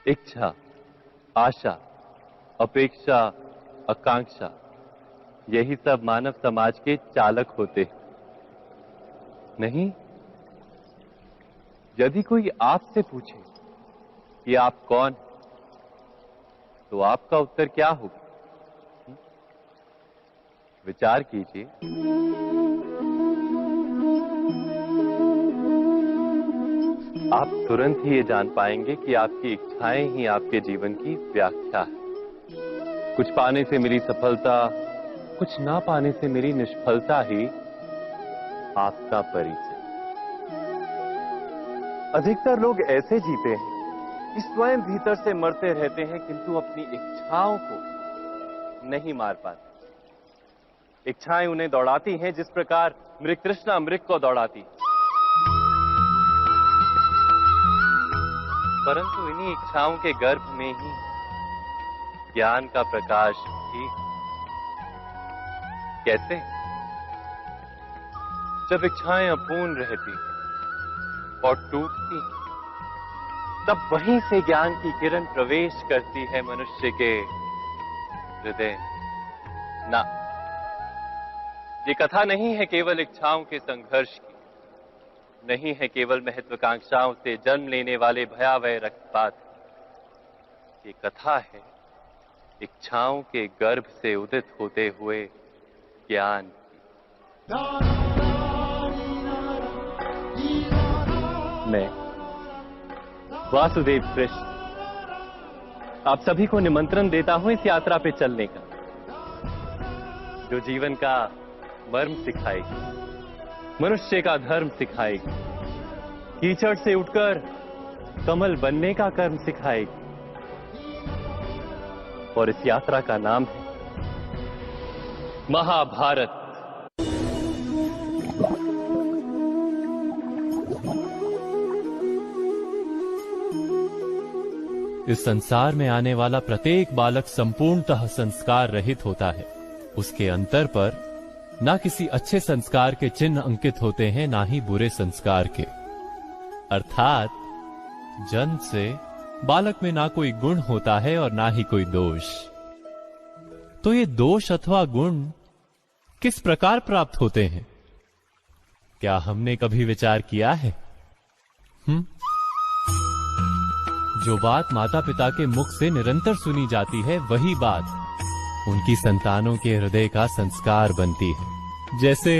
इच्छा, आशा, अपेक्षा, आकांक्षा, यही सब मानव समाज के चालक होते नहीं। यदि कोई आपसे पूछे कि आप कौन हैं, तो आपका उत्तर क्या होगा? विचार कीजिए। आप तुरंत ही ये जान पाएंगे कि आपकी इच्छाएं ही आपके जीवन की व्याख्या है। कुछ पाने से मिली सफलता, कुछ ना पाने से मिली निष्फलता ही आपका परिचय। अधिकतर लोग ऐसे जीते हैं कि स्वयं भीतर से मरते रहते हैं, किंतु अपनी इच्छाओं को नहीं मार पाते। इच्छाएं उन्हें दौड़ाती हैं जिस प्रकार मृग तृष्णा मृग को दौड़ाती। परंतु इन्हीं इच्छाओं के गर्भ में ही ज्ञान का प्रकाश भी। कैसे? जब इच्छाएं अपूर्ण रहती और टूटती, तब वहीं से ज्ञान की किरण प्रवेश करती है मनुष्य के हृदय। ना, ये कथा नहीं है केवल इच्छाओं के संघर्ष की, नहीं है केवल महत्वाकांक्षाओं से जन्म लेने वाले भयावह रक्तपात। ये कथा है इच्छाओं के गर्भ से उदित होते हुए ज्ञान की। मैं वासुदेव कृष्ण आप सभी को निमंत्रण देता हूं इस यात्रा पे चलने का, जो जीवन का मर्म सिखाएगी, मनुष्य का धर्म सिखाएगी, कीचड़ से उठकर कमल बनने का कर्म सिखाएगी। और इस यात्रा का नाम है महाभारत। इस संसार में आने वाला प्रत्येक बालक संपूर्णतः संस्कार रहित होता है। उसके अंतर पर ना किसी अच्छे संस्कार के चिन्ह अंकित होते हैं, ना ही बुरे संस्कार के। अर्थात जन्म से बालक में ना कोई गुण होता है और ना ही कोई दोष। तो ये दोष अथवा गुण किस प्रकार प्राप्त होते हैं? क्या हमने कभी विचार किया है? जो बात माता पिता के मुख से निरंतर सुनी जाती है, वही बात उनकी संतानों के हृदय का संस्कार बनती है। जैसे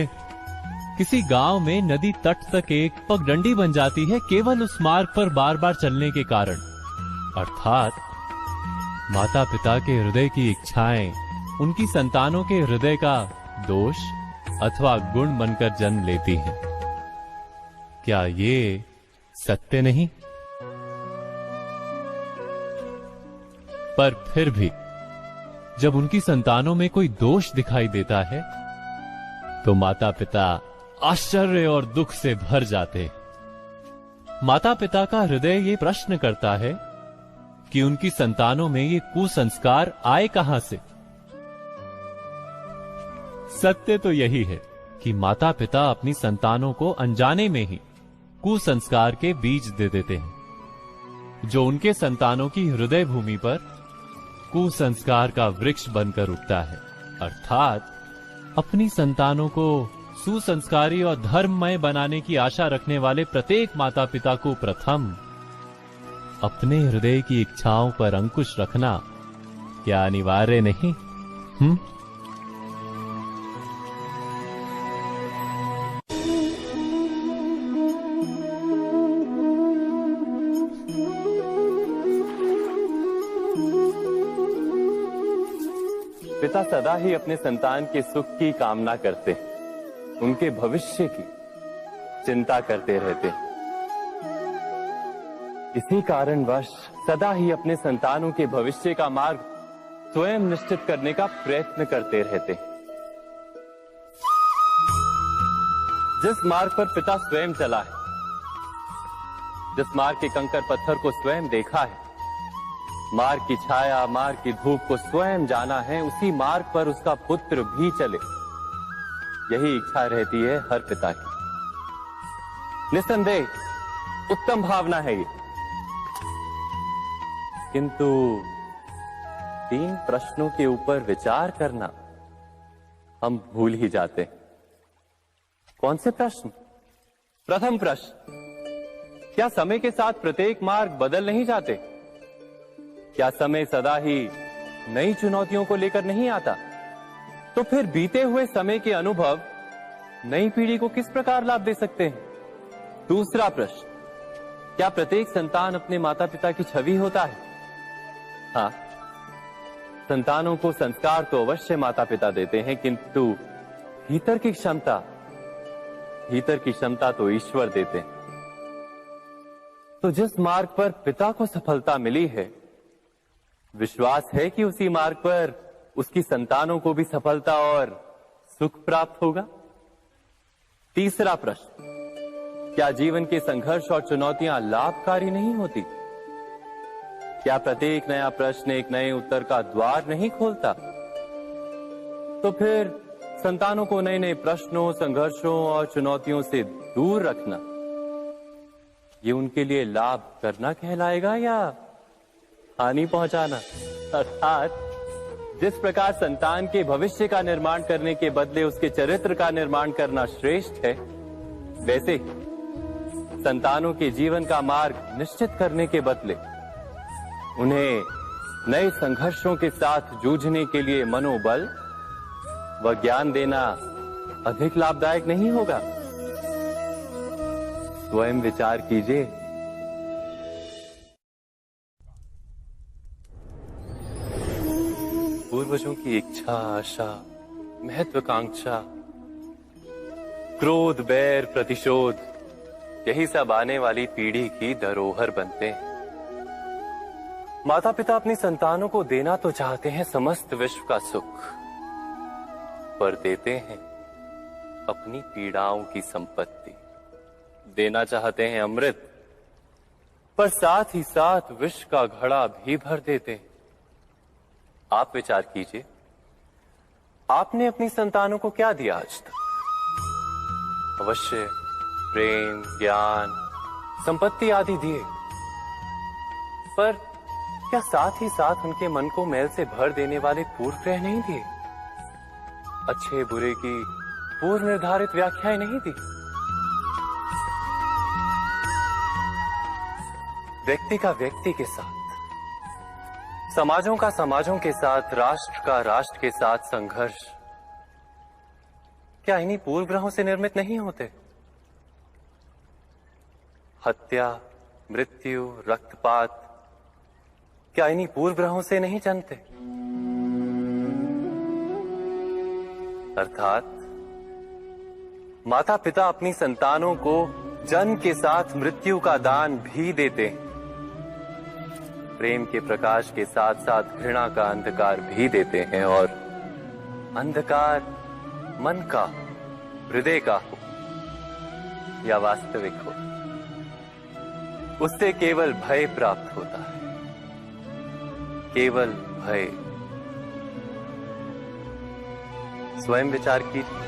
किसी गांव में नदी तट तक एक पगडंडी बन जाती है केवल उस मार्ग पर बार बार चलने के कारण। अर्थात माता पिता के हृदय की इच्छाएं उनकी संतानों के हृदय का दोष अथवा गुण बनकर जन्म लेती हैं। क्या ये सत्य नहीं? पर फिर भी जब उनकी संतानों में कोई दोष दिखाई देता है, तो माता पिता आश्चर्य और दुख से भर जाते हैं। माता पिता का हृदय ये प्रश्न करता है कि उनकी संतानों में ये कुसंस्कार आए कहां से। सत्य तो यही है कि माता पिता अपनी संतानों को अनजाने में ही कुसंस्कार के बीज दे देते हैं, जो उनके संतानों की हृदय भूमि पर कुसंस्कार का वृक्ष बनकर उगता है। अर्थात अपनी संतानों को सुसंस्कारी और धर्ममय बनाने की आशा रखने वाले प्रत्येक माता पिता को प्रथम अपने हृदय की इच्छाओं पर अंकुश रखना क्या अनिवार्य नहीं? पिता सदा ही अपने संतान के सुख की कामना करते हैं, उनके भविष्य की चिंता करते रहते हैं। इसी कारणवश सदा ही अपने संतानों के भविष्य का मार्ग स्वयं निश्चित करने का प्रयत्न करते रहते हैं। जिस मार्ग पर पिता स्वयं चला है, जिस मार्ग के कंकर पत्थर को स्वयं देखा है, मार्ग की छाया, मार्ग की धूप को स्वयं जाना है, उसी मार्ग पर उसका पुत्र भी चले, यही इच्छा रहती है हर पिता की। निस्संदेह उत्तम भावना है ये। किंतु 3 प्रश्नों के ऊपर विचार करना हम भूल ही जाते हैं। कौन से प्रश्न? प्रथम प्रश्न, क्या समय के साथ प्रत्येक मार्ग बदल नहीं जाते? क्या समय सदा ही नई चुनौतियों को लेकर नहीं आता? तो फिर बीते हुए समय के अनुभव नई पीढ़ी को किस प्रकार लाभ दे सकते हैं? दूसरा प्रश्न, क्या प्रत्येक संतान अपने माता पिता की छवि होता है? हाँ, संतानों को संस्कार तो अवश्य माता पिता देते हैं, किंतु भीतर की क्षमता तो ईश्वर देते हैं। तो जिस मार्ग पर पिता को सफलता मिली है, विश्वास है कि उसी मार्ग पर उसकी संतानों को भी सफलता और सुख प्राप्त होगा। तीसरा प्रश्न, क्या जीवन के संघर्ष और चुनौतियां लाभकारी नहीं होती? क्या प्रत्येक नया प्रश्न एक नए उत्तर का द्वार नहीं खोलता? तो फिर संतानों को नए नए प्रश्नों, संघर्षों और चुनौतियों से दूर रखना, ये उनके लिए लाभ करना कहलाएगा या हानि पहुंचाना? अर्थात जिस प्रकार संतान के भविष्य का निर्माण करने के बदले उसके चरित्र का निर्माण करना श्रेष्ठ है, वैसे ही संतानों के जीवन का मार्ग निश्चित करने के बदले उन्हें नए संघर्षों के साथ जूझने के लिए मनोबल व ज्ञान देना अधिक लाभदायक नहीं होगा? स्वयं विचार कीजिए। पूर्वजों की इच्छा, आशा, महत्वाकांक्षा, क्रोध, बैर, प्रतिशोध, यही सब आने वाली पीढ़ी की धरोहर बनते हैं। माता पिता अपनी संतानों को देना तो चाहते हैं समस्त विश्व का सुख, पर देते हैं अपनी पीड़ाओं की संपत्ति। देना चाहते हैं अमृत, पर साथ ही साथ विष का घड़ा भी भर देते हैं। आप विचार कीजिए, आपने अपनी संतानों को क्या दिया आज तक? अवश्य प्रेम, ज्ञान, संपत्ति आदि दिए, पर क्या साथ ही साथ उनके मन को मैल से भर देने वाले पूर्व ग्रह नहीं दिए? अच्छे बुरे की पूर्व निर्धारित व्याख्याएं नहीं दी? व्यक्ति का व्यक्ति के साथ, समाजों का समाजों के साथ, राष्ट्र का राष्ट्र के साथ संघर्ष क्या इन्हीं पूर्व ग्रहों से निर्मित नहीं होते? हत्या, मृत्यु, रक्तपात क्या इन्हीं पूर्व ग्रहों से नहीं जन्मते? अर्थात माता पिता अपनी संतानों को जन्म के साथ मृत्यु का दान भी देते हैं। प्रेम के प्रकाश के साथ साथ घृणा का अंधकार भी देते हैं, और अंधकार मन का, हृदय का हो या वास्तविक हो, उससे केवल भय प्राप्त होता है, केवल भय। स्वयं विचार कीजिए।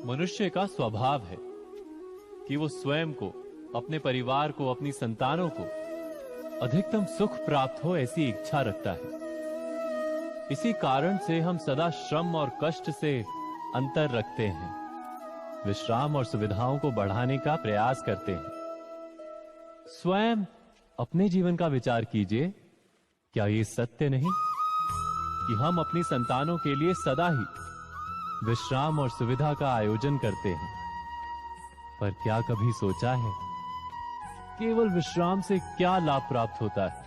मनुष्य का स्वभाव है कि वो स्वयं को, अपने परिवार को, अपनी संतानों को अधिकतम सुख प्राप्त हो ऐसी इच्छा रखता है। इसी कारण से हम सदा श्रम और कष्ट से अंतर रखते हैं, विश्राम और सुविधाओं को बढ़ाने का प्रयास करते हैं। स्वयं अपने जीवन का विचार कीजिए, क्या ये सत्य नहीं कि हम अपनी संतानों के लिए सदा ही विश्राम और सुविधा का आयोजन करते हैं? पर क्या कभी सोचा है केवल विश्राम से क्या लाभ प्राप्त होता है?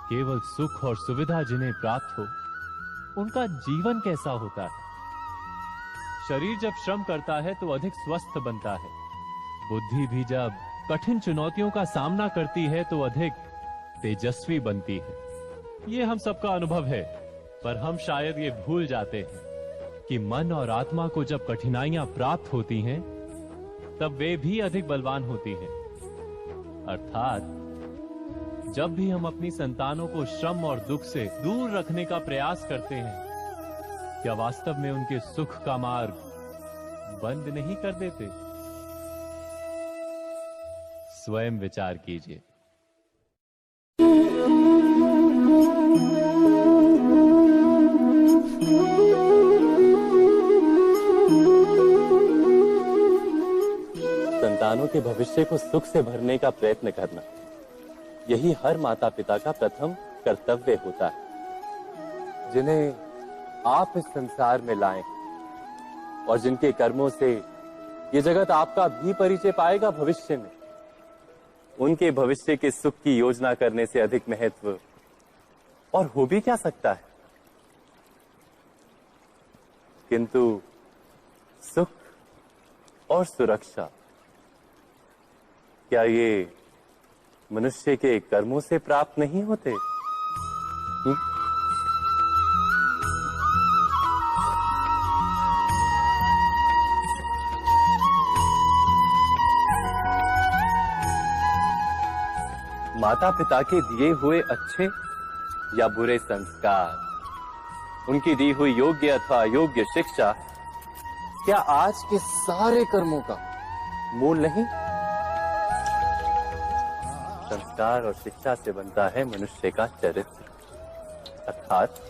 केवल सुख और सुविधा जिन्हें प्राप्त हो, उनका जीवन कैसा होता है? शरीर जब श्रम करता है तो अधिक स्वस्थ बनता है। बुद्धि भी जब कठिन चुनौतियों का सामना करती है तो अधिक तेजस्वी बनती है। ये हम सबका अनुभव है, पर हम शायद ये भूल जाते हैं कि मन और आत्मा को जब कठिनाइयां प्राप्त होती हैं, तब वे भी अधिक बलवान होती हैं। अर्थात जब भी हम अपनी संतानों को श्रम और दुख से दूर रखने का प्रयास करते हैं, क्या वास्तव में उनके सुख का मार्ग बंद नहीं कर देते। स्वयं विचार कीजिए। संतानों के भविष्य को सुख से भरने का प्रयत्न करना, यही हर माता पिता का प्रथम कर्तव्य होता है, जिन्हें आप इस संसार में लाएं और जिनके कर्मों से ये जगत आपका भी परिचय पाएगा भविष्य में। उनके भविष्य के सुख की योजना करने से अधिक महत्व और हो भी क्या सकता है। किंतु सुख और सुरक्षा, क्या ये मनुष्य के कर्मों से प्राप्त नहीं होते? माता पिता के दिए हुए अच्छे या बुरे संस्कार, उनकी दी हुई योग्य अथवा अयोग्य शिक्षा, क्या आज के सारे कर्मों का मूल नहीं? संस्कार और शिक्षा से बनता है मनुष्य का चरित्र। अर्थात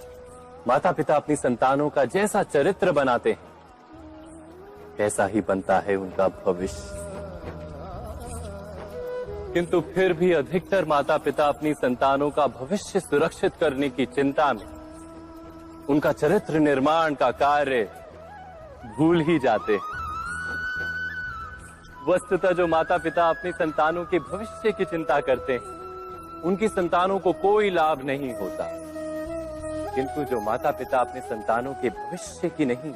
माता पिता अपनी संतानों का जैसा चरित्र बनाते हैं, ऐसा ही बनता है उनका भविष्य। किंतु फिर भी अधिकतर माता पिता अपनी संतानों का भविष्य सुरक्षित करने की चिंता में उनका चरित्र निर्माण का कार्य भूल ही जाते हैं। वस्तुतः जो माता पिता अपनी संतानों के भविष्य की चिंता करते हैं, उनकी संतानों को कोई लाभ नहीं होता। किंतु जो माता पिता अपने संतानों के भविष्य की नहीं,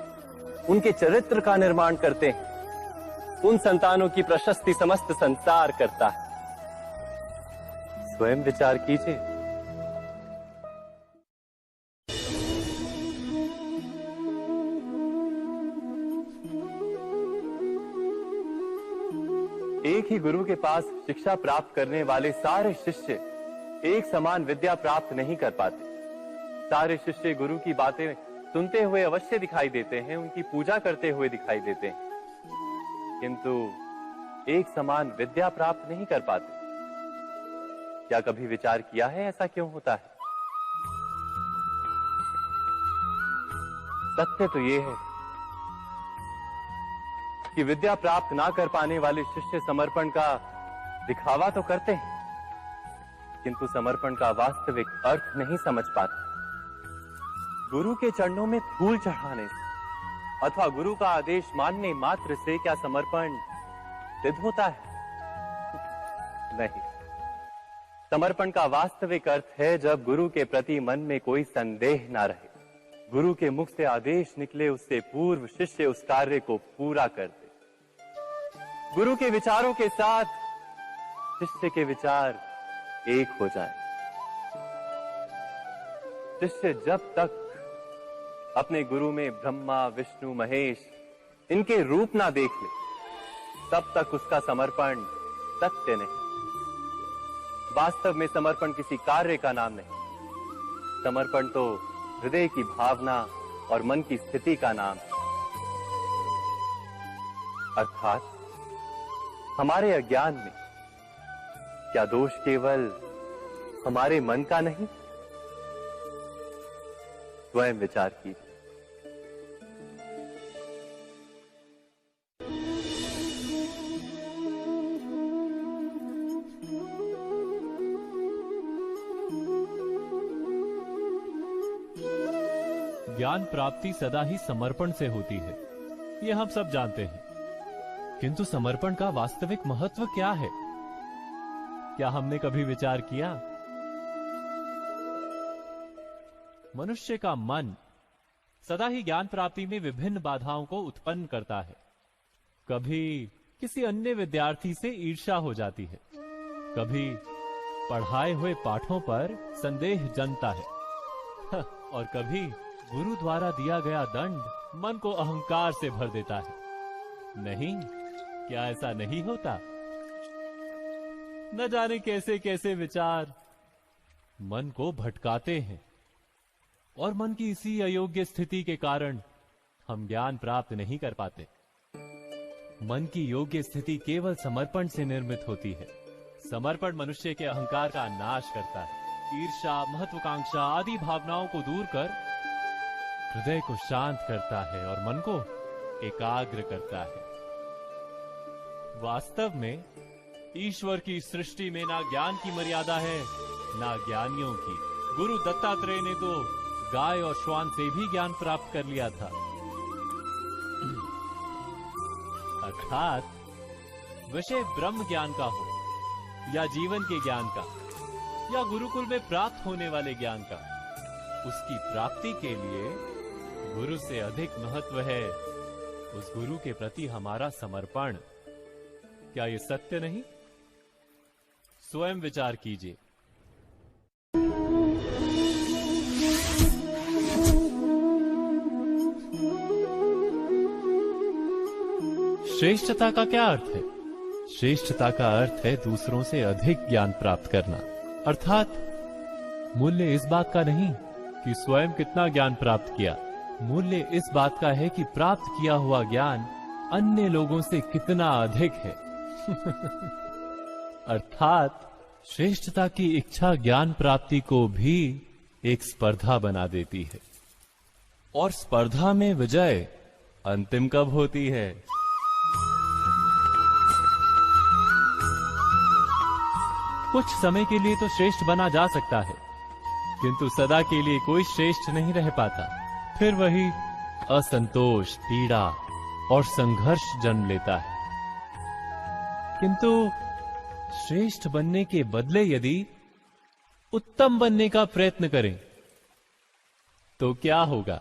उनके चरित्र का निर्माण करते हैं, उन संतानों की प्रशस्ति समस्त संसार करता है। स्वयं विचार कीजिए। एक ही गुरु के पास शिक्षा प्राप्त करने वाले सारे शिष्य एक समान विद्या प्राप्त नहीं कर पाते। सारे शिष्य गुरु की बातें सुनते हुए अवश्य दिखाई देते हैं, उनकी पूजा करते हुए दिखाई देते हैं, किंतु एक समान विद्या प्राप्त नहीं कर पाते। क्या कभी विचार किया है ऐसा क्यों होता है? सत्य तो यह है कि विद्या प्राप्त ना कर पाने वाले शिष्य समर्पण का दिखावा तो करते हैं, किंतु समर्पण का वास्तविक अर्थ नहीं समझ पाते। गुरु के चरणों में फूल चढ़ाने से अथवा गुरु का आदेश मानने मात्र से क्या समर्पण सिद्ध होता है? नहीं। समर्पण का वास्तविक अर्थ है जब गुरु के प्रति मन में कोई संदेह ना रहे, गुरु के मुख से आदेश निकले उससे पूर्व शिष्य उस कार्य को पूरा कर दे। गुरु के विचारों के साथ शिष्य के विचार एक हो जाए। शिष्य जब तक अपने गुरु में ब्रह्मा विष्णु महेश इनके रूप ना देख ले, तब तक उसका समर्पण सत्य नहीं। वास्तव में समर्पण किसी कार्य का नाम नहीं, समर्पण तो हृदय की भावना और मन की स्थिति का नाम है। अर्थात हमारे अज्ञान में क्या दोष केवल हमारे मन का नहीं? स्वयं विचार कीजिए। ज्ञान प्राप्ति सदा ही समर्पण से होती है, ये हम सब जानते हैं। किंतु समर्पण का वास्तविक महत्व क्या है? क्या हमने कभी विचार किया? मनुष्य का मन सदा ही ज्ञान प्राप्ति में विभिन्न बाधाओं को उत्पन्न करता है। कभी किसी अन्य विद्यार्थी से ईर्ष्या हो जाती है, कभी पढ़ाए हुए पाठों पर संदेह जन्मता है और कभी गुरु द्वारा दिया गया दंड मन को अहंकार से भर देता है। नहीं, क्या ऐसा नहीं होता? न जाने कैसे कैसे विचार मन को भटकाते हैं और मन की इसी अयोग्य स्थिति के कारण हम ज्ञान प्राप्त नहीं कर पाते। मन की योग्य स्थिति केवल समर्पण से निर्मित होती है। समर्पण मनुष्य के अहंकार का नाश करता है, ईर्ष्या, महत्वाकांक्षा आदि भावनाओं को दूर कर हृदय को शांत करता है और मन को एकाग्र करता है। वास्तव में ईश्वर की सृष्टि में ना ज्ञान की मर्यादा है ना ज्ञानियों की। गुरु दत्तात्रेय ने तो गाय और श्वान से भी ज्ञान प्राप्त कर लिया था। अर्थात विषय ब्रह्म ज्ञान का हो या जीवन के ज्ञान का या गुरुकुल में प्राप्त होने वाले ज्ञान का, उसकी प्राप्ति के लिए गुरु से अधिक महत्व है उस गुरु के प्रति हमारा समर्पण। क्या ये सत्य नहीं? स्वयं विचार कीजिए। श्रेष्ठता का क्या अर्थ है? श्रेष्ठता का अर्थ है दूसरों से अधिक ज्ञान प्राप्त करना। अर्थात मूल्य इस बात का नहीं कि स्वयं कितना ज्ञान प्राप्त किया, मूल्य इस बात का है कि प्राप्त किया हुआ ज्ञान अन्य लोगों से कितना अधिक है। अर्थात श्रेष्ठता की इच्छा ज्ञान प्राप्ति को भी एक स्पर्धा बना देती है। और स्पर्धा में विजय अंतिम कब होती है? कुछ समय के लिए तो श्रेष्ठ बना जा सकता है, किंतु सदा के लिए कोई श्रेष्ठ नहीं रह पाता। फिर वही असंतोष, पीड़ा और संघर्ष जन्म लेता है। किंतु श्रेष्ठ बनने के बदले यदि उत्तम बनने का प्रयत्न करें तो क्या होगा?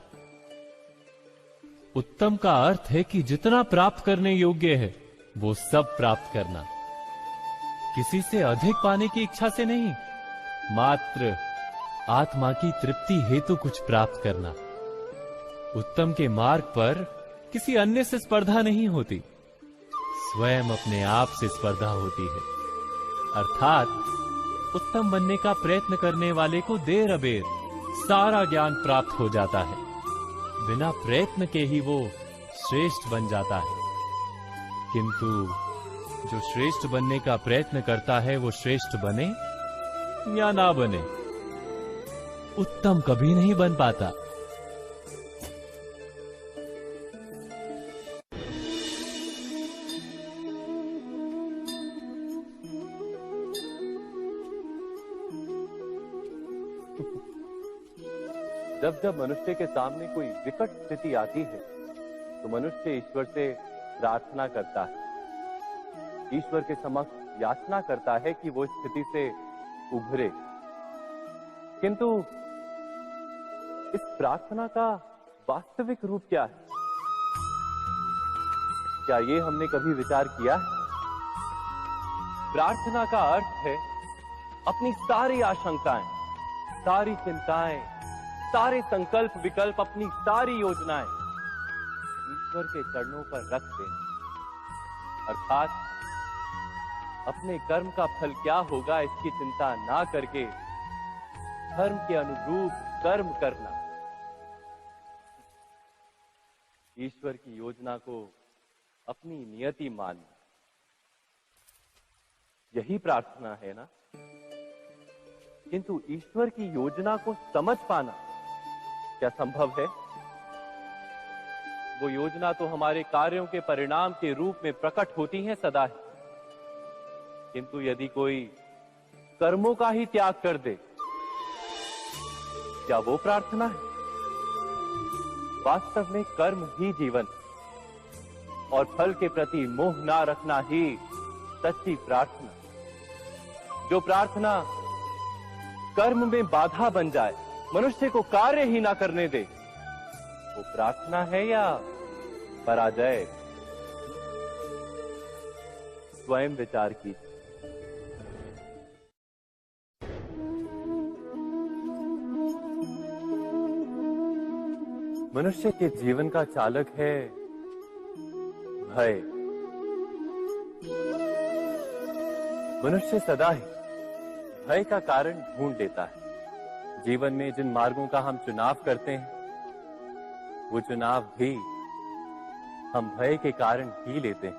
उत्तम का अर्थ है कि जितना प्राप्त करने योग्य है वो सब प्राप्त करना, किसी से अधिक पाने की इच्छा से नहीं, मात्र आत्मा की तृप्ति हेतु कुछ प्राप्त करना। उत्तम के मार्ग पर किसी अन्य से स्पर्धा नहीं होती, स्वयं अपने आप से स्पर्धा होती है। अर्थात उत्तम बनने का प्रयत्न करने वाले को देर अबेर सारा ज्ञान प्राप्त हो जाता है, बिना प्रयत्न के ही वो श्रेष्ठ बन जाता है। किंतु जो श्रेष्ठ बनने का प्रयत्न करता है वो श्रेष्ठ बने या ना बने, उत्तम कभी नहीं बन पाता। जब जब मनुष्य के सामने कोई विकट स्थिति आती है तो मनुष्य ईश्वर से प्रार्थना करता है, ईश्वर के समक्ष याचना करता है कि वो स्थिति से उभरे। किंतु इस प्रार्थना का वास्तविक रूप क्या है? क्या ये हमने कभी विचार किया है? प्रार्थना का अर्थ है अपनी सारी आशंकाएं, सारी चिंताएं, सारे संकल्प विकल्प, अपनी सारी योजनाएं ईश्वर के चरणों पर रख देना। अर्थात अपने कर्म का फल क्या होगा इसकी चिंता ना करके धर्म के अनुरूप कर्म करना, ईश्वर की योजना को अपनी नियति मानना, यही प्रार्थना है ना। किंतु ईश्वर की योजना को समझ पाना क्या संभव है? वो योजना तो हमारे कार्यों के परिणाम के रूप में प्रकट होती है सदा ही, किंतु यदि कोई कर्मों का ही त्याग कर दे, क्या वो प्रार्थना है? वास्तव में कर्म ही जीवन और फल के प्रति मोह ना रखना ही सच्ची प्रार्थना। जो प्रार्थना कर्म में बाधा बन जाए, मनुष्य को कार्य ही ना करने दे, वो प्रार्थना है या पराजय? स्वयं विचार कीजिए। मनुष्य के जीवन का चालक है भय। मनुष्य सदा ही भय का कारण ढूंढ लेता है। जीवन में जिन मार्गों का हम चुनाव करते हैं, वो चुनाव भी हम भय के कारण ही लेते हैं।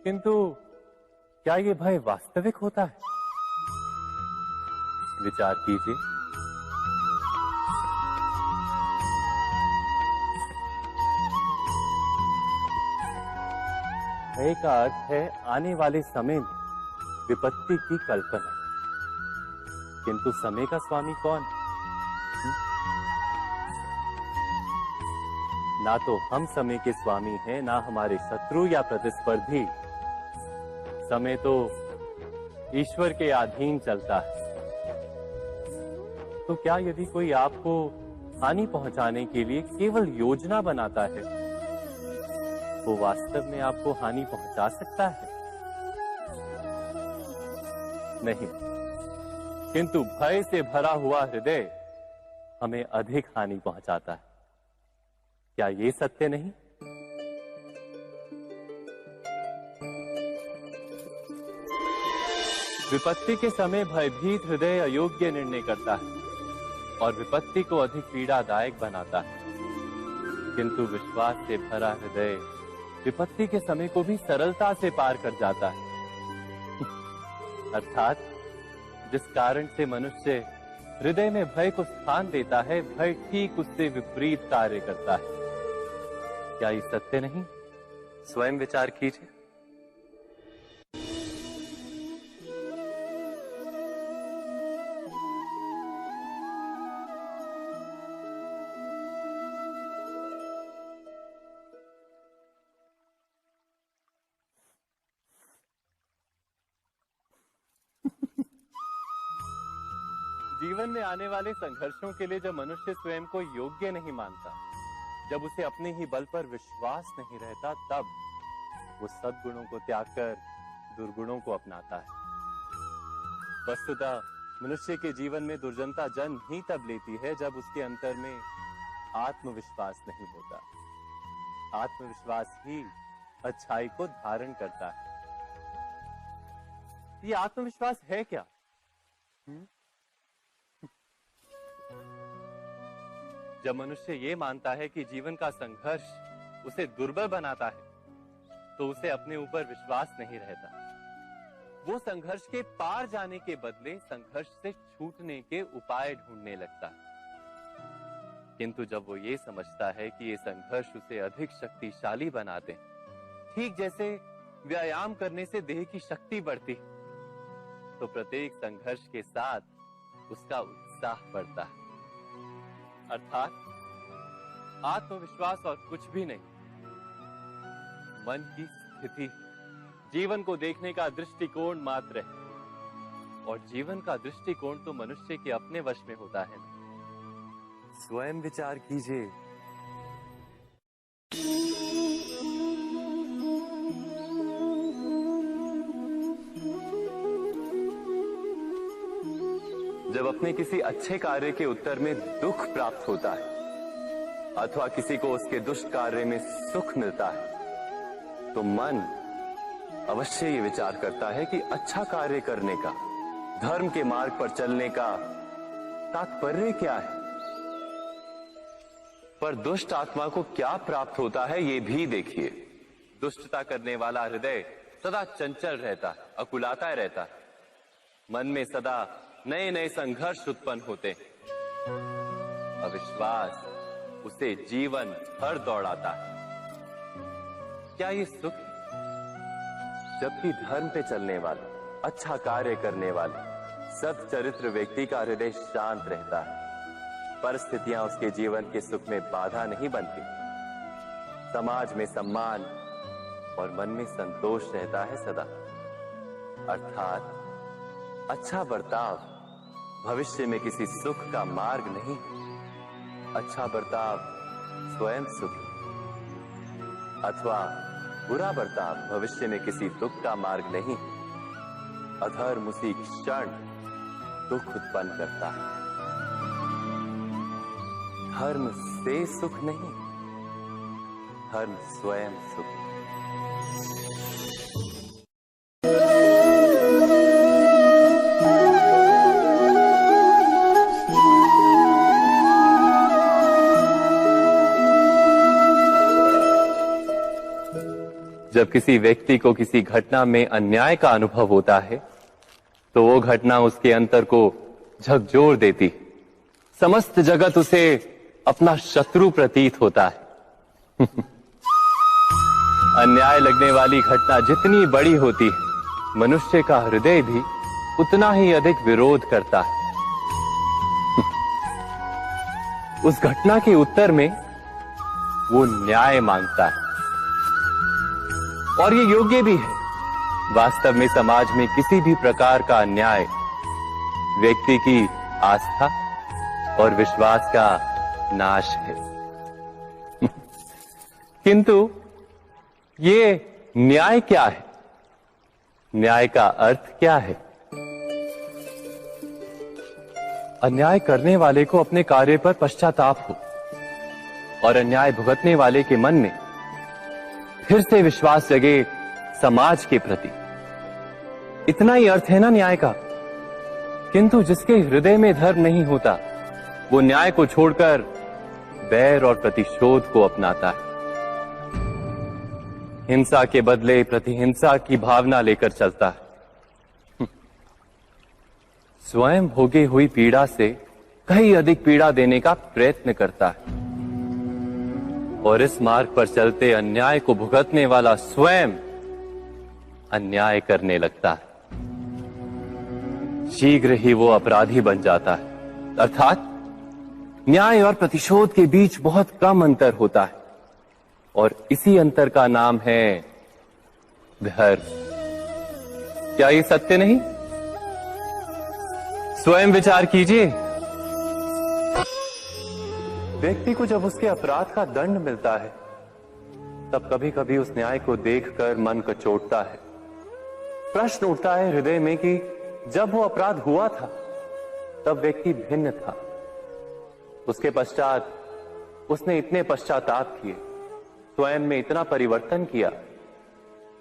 किंतु क्या ये भय वास्तविक होता है? विचार कीजिए। भय का अर्थ है आने वाले समय में विपत्ति की कल्पना। किंतु समय का स्वामी कौन? ना तो हम समय के स्वामी हैं, ना हमारे शत्रु या प्रतिस्पर्धी। समय तो ईश्वर के अधीन चलता है। तो क्या यदि कोई आपको हानि पहुंचाने के लिए केवल योजना बनाता है, वो वास्तव में आपको हानि पहुंचा सकता है? नहीं। किंतु भय से भरा हुआ हृदय हमें अधिक हानि पहुंचाता है। क्या ये सत्य नहीं? विपत्ति के समय भयभीत हृदय अयोग्य निर्णय करता है और विपत्ति को अधिक पीड़ादायक बनाता है। किंतु विश्वास से भरा हृदय विपत्ति के समय को भी सरलता से पार कर जाता है। अर्थात जिस कारण से मनुष्य हृदय में भय को स्थान देता है, भय ठीक उससे विपरीत कार्य करता है। क्या ये सत्य नहीं? स्वयं विचार कीजिए। जीवन में आने वाले संघर्षों के लिए जब मनुष्य स्वयं को योग्य नहीं मानता, जब उसे अपने ही बल पर विश्वास नहीं रहता, तब वो सद्गुणों को त्याग कर दुर्गुणों को अपनाता है। वस्तुतः मनुष्य के जीवन में दुर्जनता जन्म ही तब लेती है जब उसके अंतर में आत्मविश्वास नहीं होता। आत्मविश्वास ही अच्छाई को धारण करता है। ये आत्मविश्वास है क्या? जब मनुष्य ये मानता है कि जीवन का संघर्ष उसे दुर्बल बनाता है, तो उसे अपने ऊपर विश्वास नहीं रहता। वो संघर्ष के पार जाने के बदले संघर्ष से छूटने के उपाय ढूंढने लगता है। किंतु जब वो ये समझता है कि ये संघर्ष उसे अधिक शक्तिशाली बनाते हैं, ठीक जैसे व्यायाम करने से देह की शक्ति बढ़ती है, तो प्रत्येक संघर्ष के साथ उसका उत्साह बढ़ता है। अर्थात आत्मविश्वास और कुछ भी नहीं, मन की स्थिति, जीवन को देखने का दृष्टिकोण मात्र है। और जीवन का दृष्टिकोण तो मनुष्य के अपने वश में होता है। स्वयं विचार कीजिए। जब अपने किसी अच्छे कार्य के उत्तर में दुख प्राप्त होता है अथवा किसी को उसके दुष्ट कार्य में सुख मिलता है, तो मन अवश्य ये विचार करता है कि अच्छा कार्य करने का, धर्म के मार्ग पर चलने का तात्पर्य क्या है। पर दुष्ट आत्मा को क्या प्राप्त होता है ये भी देखिए। दुष्टता करने वाला हृदय सदा चंचल रहता है, अकुलाता रहता है। मन में सदा नए नए संघर्ष उत्पन्न होते हैं। अविश्वास उसे जीवन भर दौड़ाता है। क्या ये सुख? जबकि धर्म पे चलने वाले, अच्छा कार्य करने वाले, सत् चरित्र व्यक्ति का हृदय शांत रहता है। परिस्थितियां उसके जीवन के सुख में बाधा नहीं बनती। समाज में सम्मान और मन में संतोष रहता है सदा। अर्थात अच्छा बर्ताव भविष्य में किसी सुख का मार्ग नहीं। अच्छा बर्ताव स्वयं सुखी, अथवा बुरा बर्ताव भविष्य में किसी दुख का मार्ग नहीं। अधर्म उसी क्षण दुख उत्पन्न करता है। धर्म से सुख नहीं, धर्म स्वयं सुख। जब किसी व्यक्ति को किसी घटना में अन्याय का अनुभव होता है तो वो घटना उसके अंतर को झकझोर देती है। समस्त जगत उसे अपना शत्रु प्रतीत होता है। अन्याय लगने वाली घटना जितनी बड़ी होती है, मनुष्य का हृदय भी उतना ही अधिक विरोध करता है। उस घटना के उत्तर में वो न्याय मांगता है और ये योग्य भी है। वास्तव में समाज में किसी भी प्रकार का अन्याय व्यक्ति की आस्था और विश्वास का नाश है। किंतु ये न्याय क्या है? न्याय का अर्थ क्या है? अन्याय करने वाले को अपने कार्य पर पश्चाताप हो और अन्याय भुगतने वाले के मन में फिर से विश्वास जगे समाज के प्रति। इतना ही अर्थ है ना न्याय का। किंतु जिसके हृदय में धर्म नहीं होता वो न्याय को छोड़कर बैर और प्रतिशोध को अपनाता है। हिंसा के बदले प्रतिहिंसा की भावना लेकर चलता है। स्वयं भोगी हुई पीड़ा से कहीं अधिक पीड़ा देने का प्रयत्न करता है और इस मार्ग पर चलते अन्याय को भुगतने वाला स्वयं अन्याय करने लगता है। शीघ्र ही वो अपराधी बन जाता है। अर्थात न्याय और प्रतिशोध के बीच बहुत कम अंतर होता है और इसी अंतर का नाम है धर्म। क्या ये सत्य नहीं? स्वयं विचार कीजिए। व्यक्ति को जब उसके अपराध का दंड मिलता है तब कभी कभी उस न्याय को देखकर मन कचोटता है। प्रश्न उठता है हृदय में कि जब वो अपराध हुआ था तब व्यक्ति भिन्न था। उसके पश्चात उसने इतने पश्चाताप किए, स्वयं में इतना परिवर्तन किया,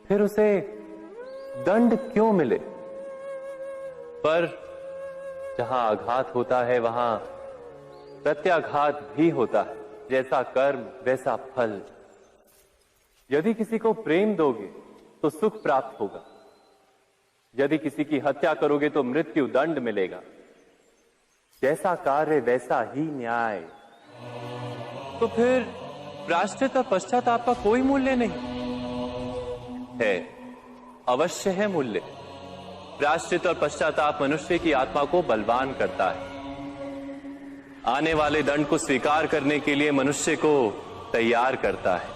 फिर उसे दंड क्यों मिले? पर जहां आघात होता है वहां प्रत्याघात भी होता है। जैसा कर्म वैसा फल। यदि किसी को प्रेम दोगे तो सुख प्राप्त होगा, यदि किसी की हत्या करोगे तो मृत्यु दंड मिलेगा। जैसा कार्य वैसा ही न्याय। तो फिर प्रायश्चित और पश्चाताप का कोई मूल्य नहीं है? अवश्य है मूल्य। प्रायश्चित और पश्चाताप मनुष्य की आत्मा को बलवान करता है। आने वाले दंड को स्वीकार करने के लिए मनुष्य को तैयार करता है।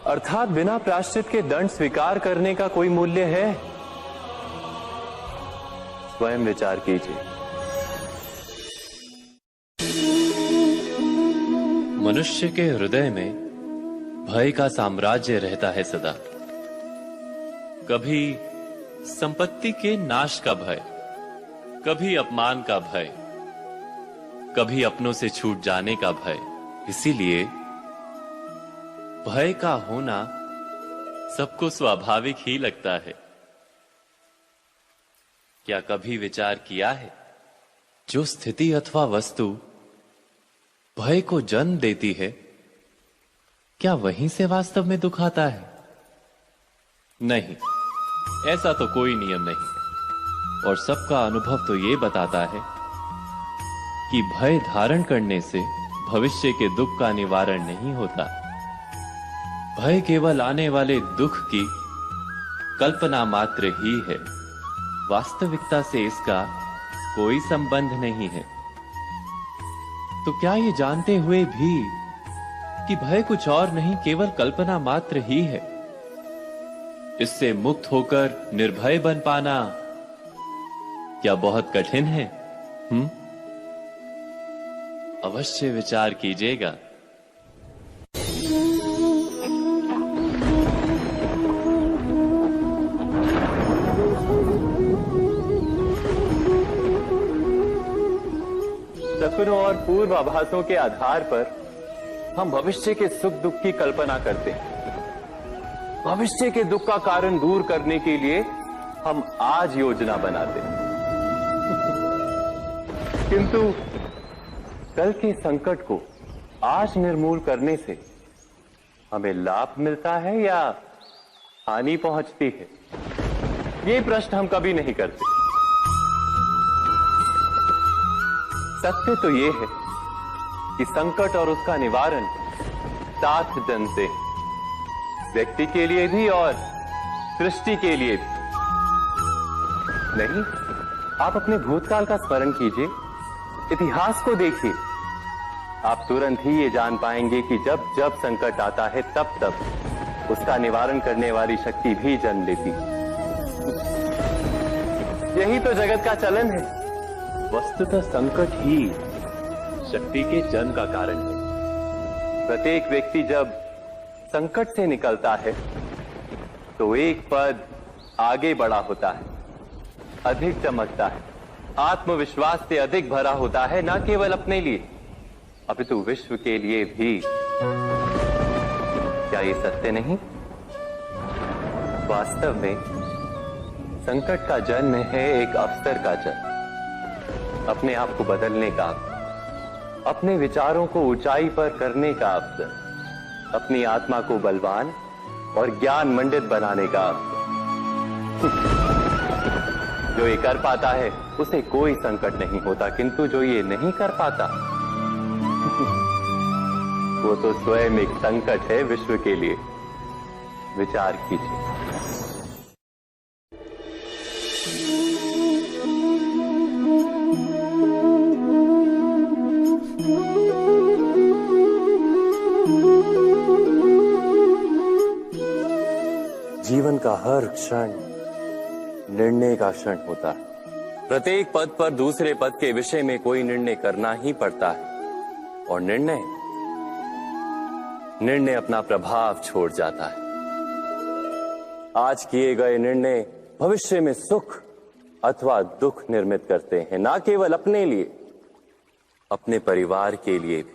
अर्थात बिना प्रायश्चित के दंड स्वीकार करने का कोई मूल्य है? स्वयं विचार कीजिए। मनुष्य के हृदय में भय का साम्राज्य रहता है सदा। कभी संपत्ति के नाश का भय, कभी अपमान का भय, कभी अपनों से छूट जाने का भय। इसीलिए भय का होना सबको स्वाभाविक ही लगता है। क्या कभी विचार किया है, जो स्थिति अथवा वस्तु भय को जन्म देती है, क्या वहीं से वास्तव में दुख आता है? नहीं, ऐसा तो कोई नियम नहीं। और सबका अनुभव तो ये बताता है कि भय धारण करने से भविष्य के दुख का निवारण नहीं होता। भय केवल आने वाले दुख की कल्पना मात्र ही है। वास्तविकता से इसका कोई संबंध नहीं है। तो क्या ये जानते हुए भी कि भय कुछ और नहीं, केवल कल्पना मात्र ही है, इससे मुक्त होकर निर्भय बन पाना क्या बहुत कठिन है? अवश्य विचार कीजिएगा। सपनों और पूर्वाभासों के आधार पर हम भविष्य के सुख दुख की कल्पना करते हैं। भविष्य के दुख का कारण दूर करने के लिए हम आज योजना बनाते हैं। किंतु कल के संकट को आज निर्मूल करने से हमें लाभ मिलता है या हानि पहुंचती है? ये प्रश्न हम कभी नहीं करते। सत्य तो ये है कि संकट और उसका निवारण साथ जन से, व्यक्ति के लिए भी और सृष्टि के लिए भी। नहीं, आप अपने भूतकाल का स्मरण कीजिए, इतिहास को देखिए। आप तुरंत ही ये जान पाएंगे कि जब जब संकट आता है तब तब उसका निवारण करने वाली शक्ति भी जन्म लेती है। यही तो जगत का चलन है। वस्तुतः संकट ही शक्ति के जन्म का कारण है। प्रत्येक व्यक्ति जब संकट से निकलता है तो एक पद आगे बढ़ा होता है, अधिक चमकता है, आत्मविश्वास से अधिक भरा होता है, न केवल अपने लिए अपितु विश्व के लिए भी। क्या ये सत्य नहीं? वास्तव में संकट का जन्म है एक अवसर का जन्म, अपने आप को बदलने का, अपने विचारों को ऊंचाई पर करने का अवसर, अपनी आत्मा को बलवान और ज्ञान मंडित बनाने का अवसर। जो ये कर पाता है उसे कोई संकट नहीं होता, किंतु जो ये नहीं कर पाता वो तो स्वयं एक संकट है विश्व के लिए। विचार कीजिए। जीवन का हर क्षण निर्णय का क्षण होता है। प्रत्येक पद पर दूसरे पद के विषय में कोई निर्णय करना ही पड़ता है, और निर्णय अपना प्रभाव छोड़ जाता है। आज किए गए निर्णय भविष्य में सुख अथवा दुख निर्मित करते हैं, ना केवल अपने लिए, अपने परिवार के लिए भी,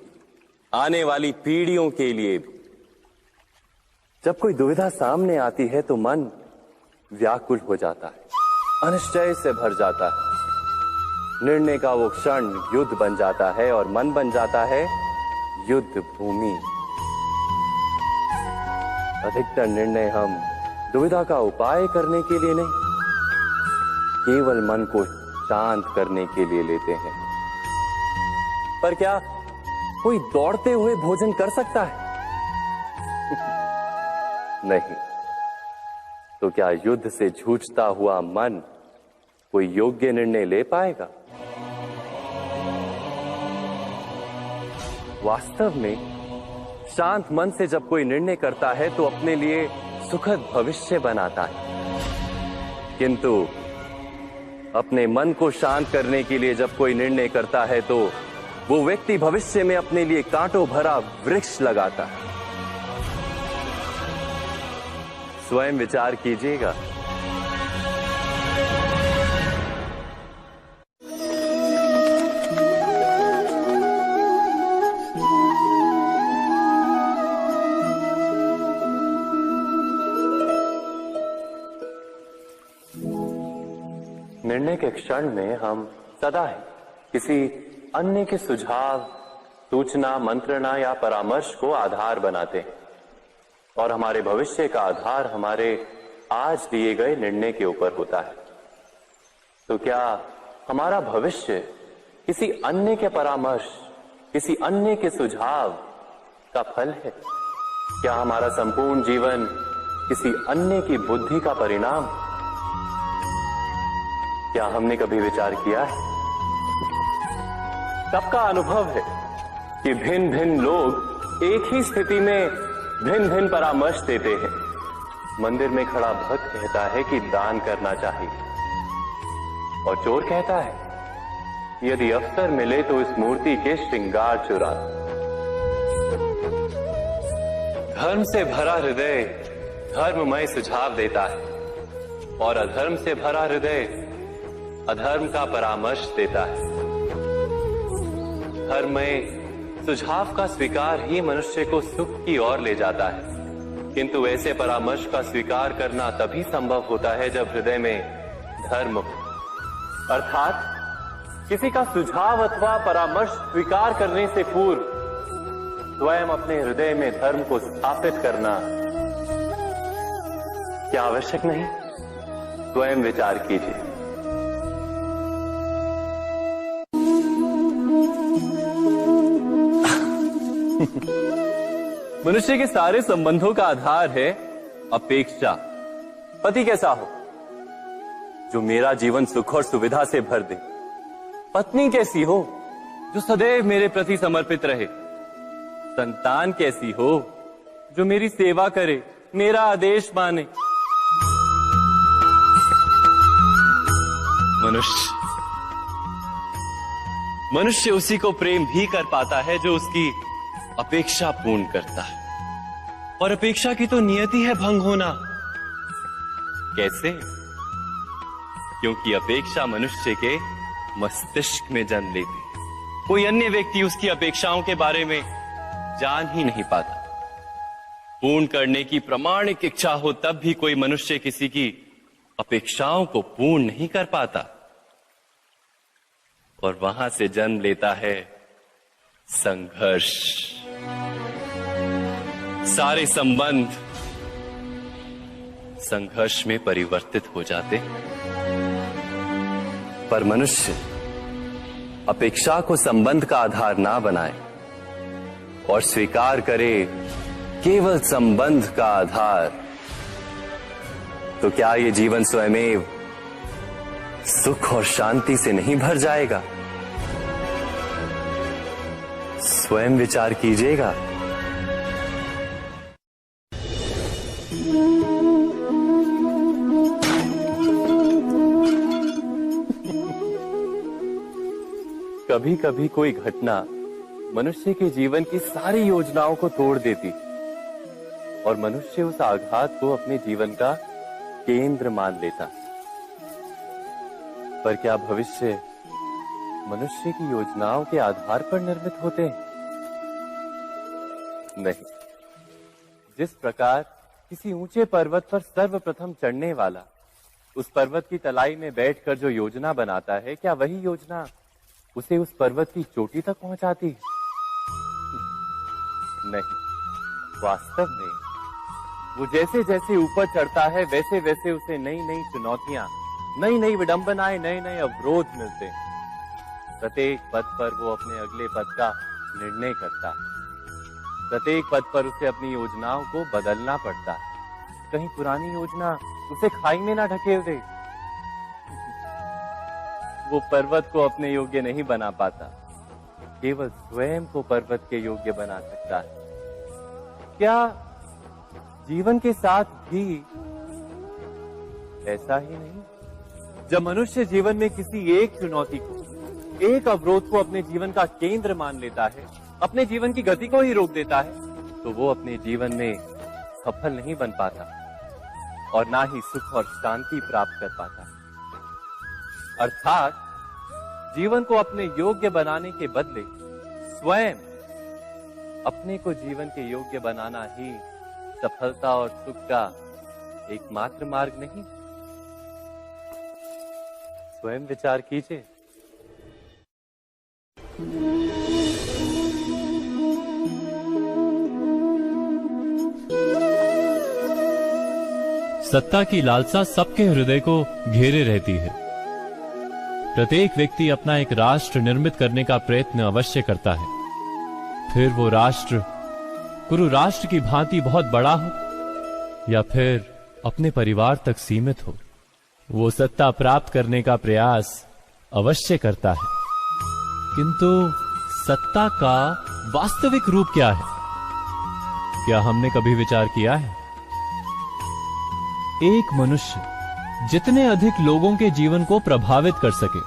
आने वाली पीढ़ियों के लिए भी। जब कोई दुविधा सामने आती है तो मन व्याकुल हो जाता है, अनिश्चय से भर जाता है। निर्णय का वो क्षण युद्ध बन जाता है और मन बन जाता है युद्ध भूमि। अधिकतर निर्णय हम दुविधा का उपाय करने के लिए नहीं, केवल मन को शांत करने के लिए लेते हैं। पर क्या कोई दौड़ते हुए भोजन कर सकता है? नहीं। तो क्या युद्ध से जूझता हुआ मन कोई योग्य निर्णय ले पाएगा? वास्तव में शांत मन से जब कोई निर्णय करता है तो अपने लिए सुखद भविष्य बनाता है, किंतु अपने मन को शांत करने के लिए जब कोई निर्णय करता है तो वो व्यक्ति भविष्य में अपने लिए कांटों भरा वृक्ष लगाता है। स्वयं विचार कीजिएगा। निर्णय के क्षण में हम सदा ही किसी अन्य के सुझाव, सूचना, मंत्रणा या परामर्श को आधार बनाते हैं, और हमारे भविष्य का आधार हमारे आज लिए गए निर्णय के ऊपर होता है। तो क्या हमारा भविष्य किसी अन्य के परामर्श, किसी अन्य के सुझाव का फल है? क्या हमारा संपूर्ण जीवन किसी अन्य की बुद्धि का परिणाम? क्या हमने कभी विचार किया है? सबका अनुभव है कि भिन्न भिन्न लोग एक ही स्थिति में भिन्न भिन्न परामर्श देते हैं। मंदिर में खड़ा भक्त कहता है कि दान करना चाहिए, और चोर कहता है यदि अवसर मिले तो इस मूर्ति के श्रृंगार चुरा। धर्म से भरा हृदय धर्ममय सुझाव देता है, और अधर्म से भरा हृदय अधर्म का परामर्श देता है। धर्ममय सुझाव का स्वीकार ही मनुष्य को सुख की ओर ले जाता है, किंतु ऐसे परामर्श का स्वीकार करना तभी संभव होता है जब हृदय में धर्म हो। अर्थात किसी का सुझाव अथवा परामर्श स्वीकार करने से पूर्व स्वयं अपने हृदय में धर्म को स्थापित करना क्या आवश्यक नहीं? स्वयं विचार कीजिए। मनुष्य के सारे संबंधों का आधार है अपेक्षा। पति कैसा हो जो मेरा जीवन सुख और सुविधा से भर दे? पत्नी कैसी हो जो सदैव मेरे प्रति समर्पित रहे? संतान कैसी हो जो मेरी सेवा करे, मेरा आदेश माने? मनुष्य उसी को प्रेम भी कर पाता है जो उसकी अपेक्षा पूर्ण करता है। और अपेक्षा की तो नियति है भंग होना। कैसे? क्योंकि अपेक्षा मनुष्य के मस्तिष्क में जन्म लेती है। कोई अन्य व्यक्ति उसकी अपेक्षाओं के बारे में जान ही नहीं पाता। पूर्ण करने की प्रामाणिक इच्छा हो तब भी कोई मनुष्य किसी की अपेक्षाओं को पूर्ण नहीं कर पाता। और वहां से जन्म लेता है संघर्ष। सारे संबंध संघर्ष में परिवर्तित हो जाते। पर मनुष्य अपेक्षा को संबंध का आधार ना बनाए और स्वीकार करे केवल संबंध का आधार, तो क्या ये जीवन स्वयमेव सुख और शांति से नहीं भर जाएगा? स्वयं विचार कीजिएगा। कभी कभी कोई घटना मनुष्य के जीवन की सारी योजनाओं को तोड़ देती और मनुष्य उस आघात को अपने जीवन का केंद्र मान लेता। पर क्या भविष्य मनुष्य की योजनाओं के आधार पर निर्मित होते हैं? नहीं। जिस प्रकार किसी ऊंचे पर्वत पर सर्वप्रथम चढ़ने वाला उस पर्वत की तलाई में बैठकर जो योजना बनाता है, क्या वही योजना उसे उस पर्वत की चोटी तक पहुंचाती है? नहीं। वास्तव में वो जैसे जैसे ऊपर चढ़ता है वैसे वैसे उसे नई नई चुनौतियां, नई नई विडंबनाएं, नए नए अवरोध मिलते हैं। प्रत्येक पद पर वो अपने अगले पद का निर्णय करता है। प्रत्येक पद पर उसे अपनी योजनाओं को बदलना पड़ता है। कहीं पुरानी योजना उसे खाई में ना ढकेल दे। वो पर्वत को अपने योग्य नहीं बना पाता, केवल स्वयं को पर्वत के योग्य बना सकता है। क्या जीवन के साथ भी ऐसा ही नहीं? जब मनुष्य जीवन में किसी एक चुनौती को, एक अवरोध को अपने जीवन का केंद्र मान लेता है, अपने जीवन की गति को ही रोक देता है, तो वो अपने जीवन में सफल नहीं बन पाता और ना ही सुख और शांति प्राप्त कर पाता। अर्थात जीवन को अपने योग्य बनाने के बदले स्वयं अपने को जीवन के योग्य बनाना ही सफलता और सुख का एकमात्र मार्ग नहीं? स्वयं विचार कीजिए। सत्ता की लालसा सबके हृदय को घेरे रहती है। प्रत्येक व्यक्ति अपना एक राष्ट्र निर्मित करने का प्रयत्न अवश्य करता है। फिर वो राष्ट्र कुरु राष्ट्र की भांति बहुत बड़ा हो या फिर अपने परिवार तक सीमित हो, वो सत्ता प्राप्त करने का प्रयास अवश्य करता है। किंतु सत्ता का वास्तविक रूप क्या है? क्या हमने कभी विचार किया है? एक मनुष्य जितने अधिक लोगों के जीवन को प्रभावित कर सके,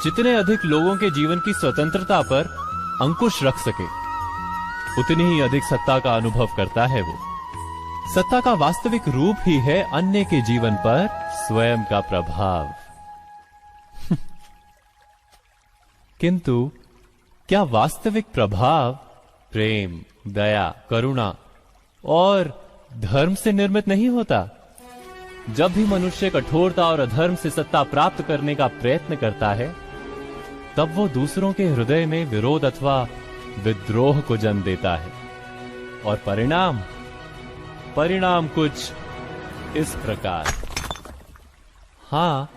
जितने अधिक लोगों के जीवन की स्वतंत्रता पर अंकुश रख सके, उतनी ही अधिक सत्ता का अनुभव करता है वो। सत्ता का वास्तविक रूप ही है अन्य के जीवन पर स्वयं का प्रभाव। किंतु क्या वास्तविक प्रभाव प्रेम, दया, करुणा और धर्म से निर्मित नहीं होता? जब भी मनुष्य कठोरता और अधर्म से सत्ता प्राप्त करने का प्रयत्न करता है, तब वो दूसरों के हृदय में विरोध अथवा विद्रोह को जन्म देता है। और परिणाम कुछ इस प्रकार। हाँ,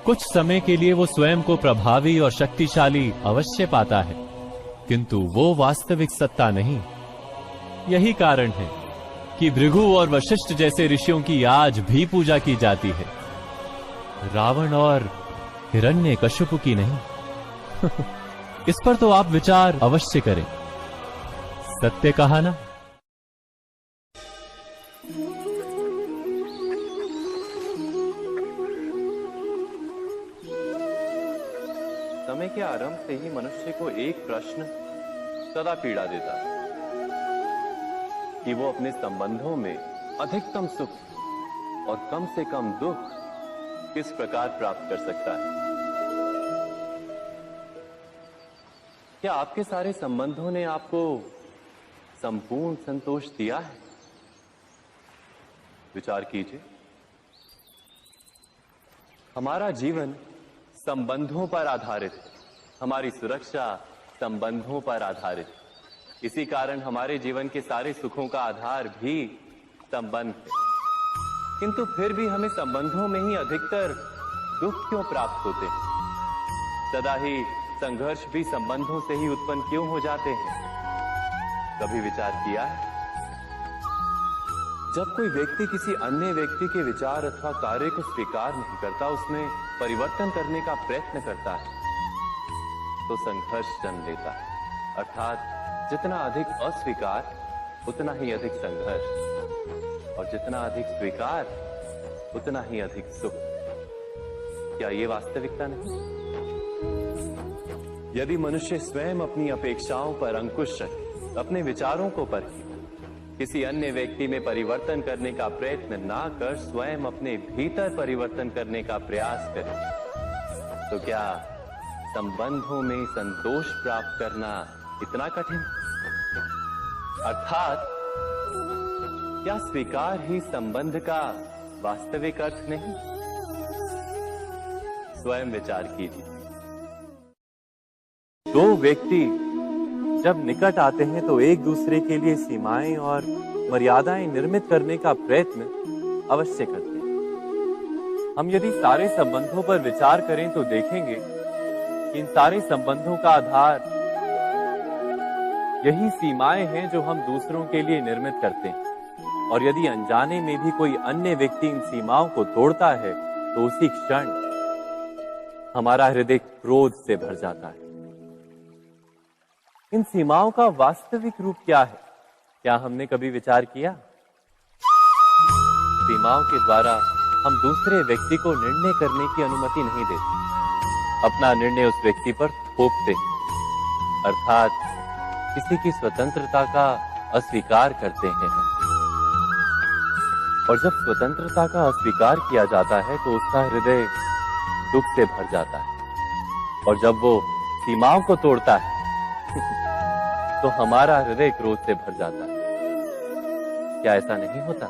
कुछ समय के लिए वो स्वयं को प्रभावी और शक्तिशाली अवश्य पाता है, किंतु वो वास्तविक सत्ता नहीं। यही कारण है कि भृगु और वशिष्ठ जैसे ऋषियों की आज भी पूजा की जाती है, रावण और हिरण्यकश्यप की नहीं। इस पर तो आप विचार अवश्य करें। सत्य कहा ना। समय के आरंभ से ही मनुष्य को एक प्रश्न सदा पीड़ा देता है कि वो अपने संबंधों में अधिकतम सुख और कम से कम दुख किस प्रकार प्राप्त कर सकता है। क्या आपके सारे संबंधों ने आपको संपूर्ण संतोष दिया है? विचार कीजिए। हमारा जीवन संबंधों पर आधारित है, हमारी सुरक्षा संबंधों पर आधारित है। इसी कारण हमारे जीवन के सारे सुखों का आधार भी संबंध है। किंतु फिर भी हमें संबंधों में ही अधिकतर दुख क्यों प्राप्त होते हैं? सदा ही संघर्ष भी संबंधों से ही उत्पन्न क्यों हो जाते हैं? कभी विचार किया है? जब कोई व्यक्ति किसी अन्य व्यक्ति के विचार अथवा कार्य को स्वीकार नहीं करता, उसमें परिवर्तन करने का प्रयत्न करता है, तो संघर्ष जन्म लेता है। अर्थात जितना अधिक अस्वीकार उतना ही अधिक संघर्ष, और जितना अधिक स्वीकार उतना ही अधिक सुख। क्या ये वास्तविकता नहीं? यदि मनुष्य स्वयं अपनी अपेक्षाओं पर अंकुश रखे, अपने विचारों को परखे, किसी अन्य व्यक्ति में परिवर्तन करने का प्रयत्न ना कर स्वयं अपने भीतर परिवर्तन करने का प्रयास करे, तो क्या संबंधों में संतोष प्राप्त करना इतना कठिन? अर्थात क्या स्वीकार ही संबंध का वास्तविक अर्थ नहीं? स्वयं विचार कीजिए। दो व्यक्ति जब निकट आते हैं तो एक दूसरे के लिए सीमाएं और मर्यादाएं निर्मित करने का प्रयत्न अवश्य करते हैं। हम यदि सारे संबंधों पर विचार करें तो देखेंगे कि इन सारे संबंधों का आधार यही सीमाएं हैं जो हम दूसरों के लिए निर्मित करते हैं। और यदि अनजाने में भी कोई अन्य व्यक्ति इन सीमाओं को तोड़ता है तो उसी क्षण हमारा हृदय क्रोध से भर जाता है। इन सीमाओं का वास्तविक रूप क्या है? क्या हमने कभी विचार किया? सीमाओं के द्वारा हम दूसरे व्यक्ति को निर्णय करने की अनुमति नहीं देते, अपना निर्णय उस व्यक्ति पर थोपते हैं, अर्थात किसी की स्वतंत्रता का अस्वीकार करते हैं हम। और जब स्वतंत्रता का अस्वीकार किया जाता है तो उसका हृदय दुख से भर जाता है, और जब वो सीमाओं को तोड़ता है तो हमारा हृदय क्रोध से भर जाता है। क्या ऐसा नहीं होता?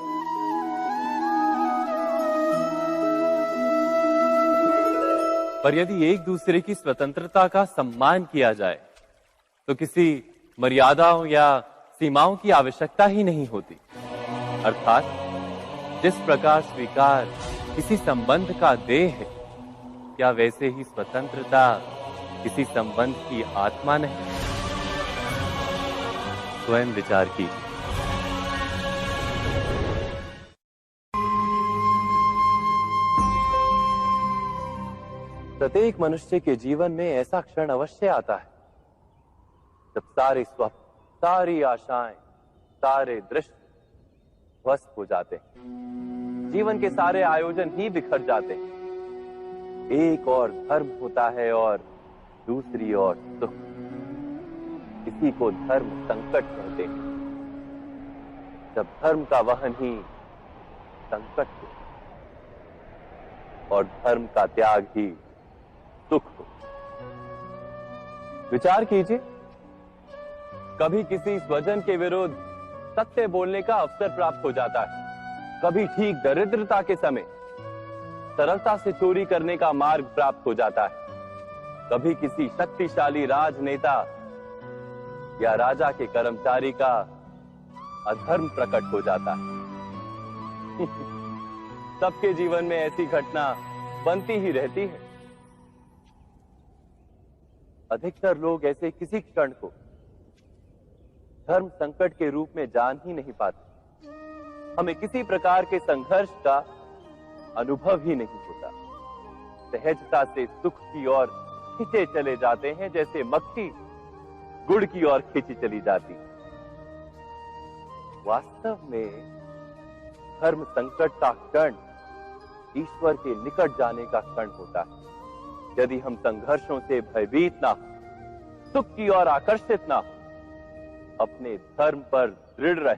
पर यदि एक दूसरे की स्वतंत्रता का सम्मान किया जाए तो किसी मर्यादाओं या सीमाओं की आवश्यकता ही नहीं होती। अर्थात जिस प्रकार स्वीकार किसी संबंध का देह है, क्या वैसे ही स्वतंत्रता किसी संबंध की आत्मा नहीं? स्वयं विचार कीजिए। प्रत्येक मनुष्य के जीवन में ऐसा क्षण अवश्य आता है जब सारे स्वप्न, सारी आशाएं, सारे दृश्य ध्वस्त हो जाते हैं। जीवन के सारे आयोजन ही बिखर जाते हैं। एक और धर्म होता है और दूसरी ओर सुख। इसी को धर्म संकट कहते हैं। जब धर्म का वहन ही संकट हो और धर्म का त्याग ही सुख हो। विचार कीजिए, कभी किसी स्वजन के विरुद्ध सत्य बोलने का अवसर प्राप्त हो जाता है, कभी ठीक दरिद्रता के समय सरलता से चोरी करने का मार्ग प्राप्त हो जाता है, कभी किसी शक्तिशाली राजनेता या राजा के कर्मचारी का अधर्म प्रकट हो जाता है। सबके जीवन में ऐसी घटना बनती ही रहती है। अधिकतर लोग ऐसे किसी क्षण को धर्म संकट के रूप में जान ही नहीं पाते। हमें किसी प्रकार के संघर्ष का अनुभव ही नहीं होता। सहजता से सुख की ओर खींचे चले जाते हैं, जैसे मक्खी गुड़ की ओर खींची चली जाती। वास्तव में धर्म संकट का क्षण ईश्वर के निकट जाने का क्षण होता है। यदि हम संघर्षों से भयभीत ना हो, सुख की ओर आकर्षित ना हो, अपने धर्म पर दृढ़ रहे,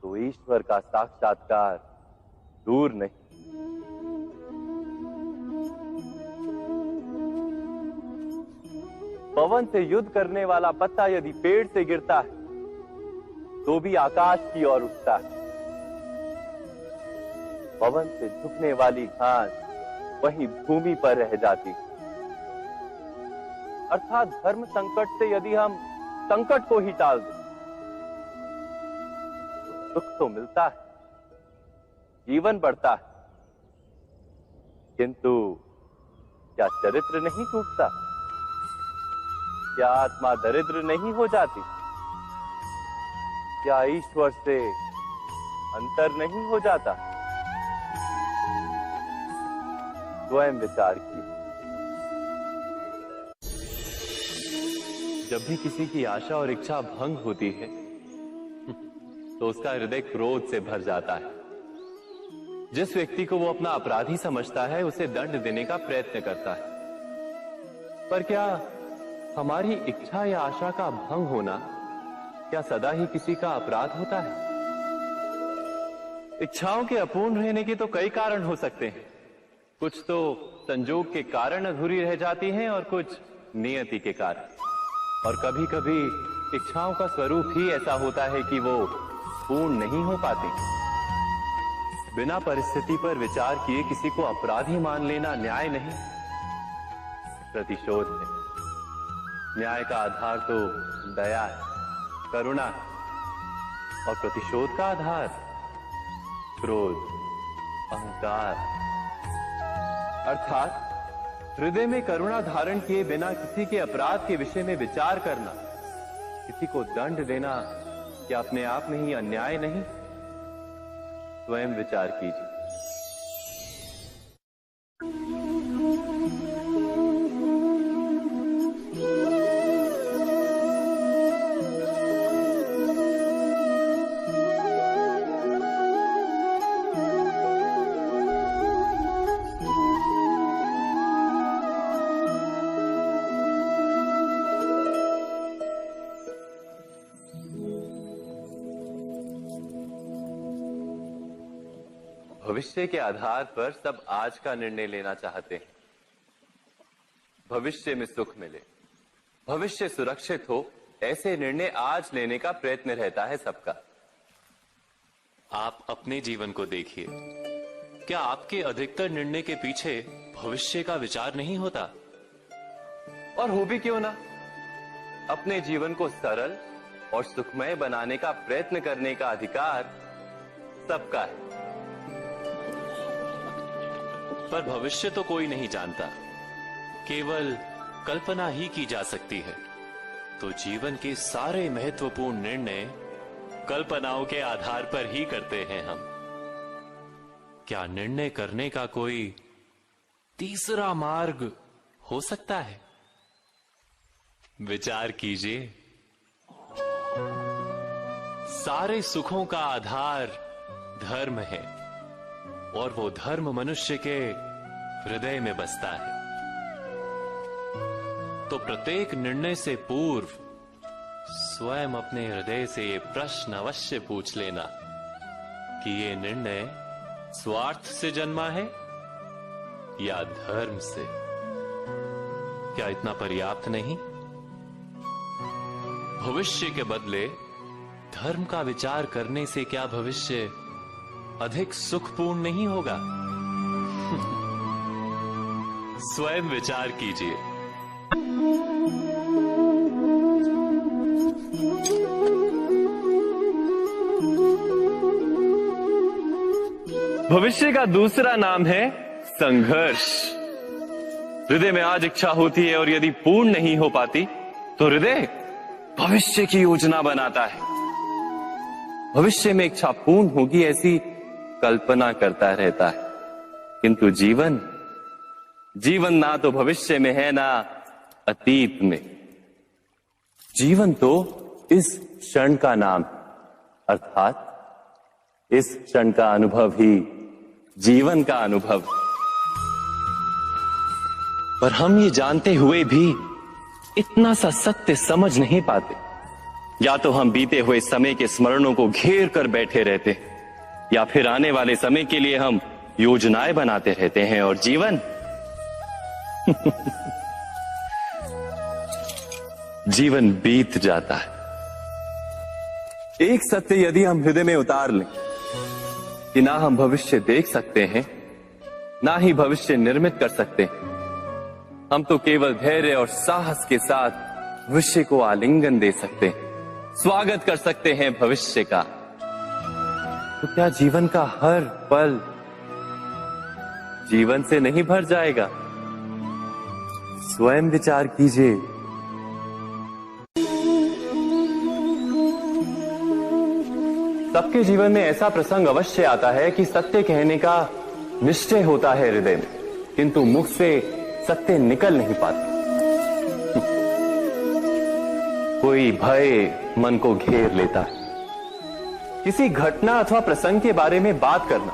तो ईश्वर का साक्षात्कार दूर नहीं। पवन से युद्ध करने वाला पत्ता यदि पेड़ से गिरता है तो भी आकाश की ओर उठता है। पवन से झुकने वाली घास वहीं भूमि पर रह जाती है। अर्थात धर्म संकट से यदि हम संकट को ही टाल दें तो सुख तो मिलता है, जीवन बढ़ता है, किंतु क्या चरित्र नहीं टूटता? क्या आत्मा दरिद्र नहीं हो जाती? क्या ईश्वर से अंतर नहीं हो जाता? स्वयं विचार कीजिए। जब भी किसी की आशा और इच्छा भंग होती है तो उसका हृदय क्रोध से भर जाता है। जिस व्यक्ति को वो अपना अपराधी समझता है उसे दंड देने का प्रयत्न करता है। पर क्या हमारी इच्छा या आशा का भंग होना क्या सदा ही किसी का अपराध होता है? इच्छाओं के अपूर्ण रहने के तो कई कारण हो सकते हैं। कुछ तो संजोग के कारण अधूरी रह जाती हैं और कुछ नियति के कारण। और कभी कभी इच्छाओं का स्वरूप ही ऐसा होता है कि वो पूर्ण नहीं हो पाती। बिना परिस्थिति पर विचार किए किसी को अपराधी मान लेना न्याय नहीं, प्रतिशोध है। न्याय का आधार तो दया है, करुणा है, और प्रतिशोध का आधार क्रोध, अहंकार। अर्थात हृदय में करुणा धारण किए बिना किसी के अपराध के विषय में विचार करना, किसी को दंड देना, क्या अपने आप में ही अन्याय नहीं? स्वयं विचार कीजिए। भविष्य के आधार पर सब आज का निर्णय लेना चाहते हैं। भविष्य में सुख मिले, भविष्य सुरक्षित हो, ऐसे निर्णय आज लेने का प्रयत्न रहता है सबका। आप अपने जीवन को देखिए, क्या आपके अधिकतर निर्णय के पीछे भविष्य का विचार नहीं होता? और हो भी क्यों ना, अपने जीवन को सरल और सुखमय बनाने का प्रयत्न करने का अधिकार सबका है। पर भविष्य तो कोई नहीं जानता, केवल कल्पना ही की जा सकती है। तो जीवन के सारे महत्वपूर्ण निर्णय कल्पनाओं के आधार पर ही करते हैं हम। क्या निर्णय करने का कोई तीसरा मार्ग हो सकता है? विचार कीजिए। सारे सुखों का आधार धर्म है और वो धर्म मनुष्य के हृदय में बसता है। तो प्रत्येक निर्णय से पूर्व स्वयं अपने हृदय से ये प्रश्न अवश्य पूछ लेना कि ये निर्णय स्वार्थ से जन्मा है या धर्म से। क्या इतना पर्याप्त नहीं? भविष्य के बदले धर्म का विचार करने से क्या भविष्य अधिक सुखपूर्ण नहीं होगा? स्वयं विचार कीजिए। भविष्य का दूसरा नाम है संघर्ष। हृदय में आज इच्छा होती है और यदि पूर्ण नहीं हो पाती तो हृदय भविष्य की योजना बनाता है। भविष्य में इच्छा पूर्ण होगी ऐसी कल्पना करता रहता है, किंतु जीवन ना तो भविष्य में है ना अतीत में। जीवन तो इस क्षण का नाम, अर्थात इस क्षण का अनुभव ही जीवन का अनुभव। पर हम ये जानते हुए भी इतना सा सत्य समझ नहीं पाते। या तो हम बीते हुए समय के स्मरणों को घेर कर बैठे रहते, या फिर आने वाले समय के लिए हम योजनाएं बनाते रहते हैं और जीवन जीवन बीत जाता है। एक सत्य यदि हम हृदय में उतार लें कि ना हम भविष्य देख सकते हैं, ना ही भविष्य निर्मित कर सकते हैं, हम तो केवल धैर्य और साहस के साथ भविष्य को आलिंगन दे सकते हैं, स्वागत कर सकते हैं भविष्य का। तो क्या जीवन का हर पल जीवन से नहीं भर जाएगा? स्वयं विचार कीजिए। सबके जीवन में ऐसा प्रसंग अवश्य आता है कि सत्य कहने का निश्चय होता है हृदय में, किंतु मुख से सत्य निकल नहीं पाता। कोई भय मन को घेर लेता है। किसी घटना अथवा प्रसंग के बारे में बात करना,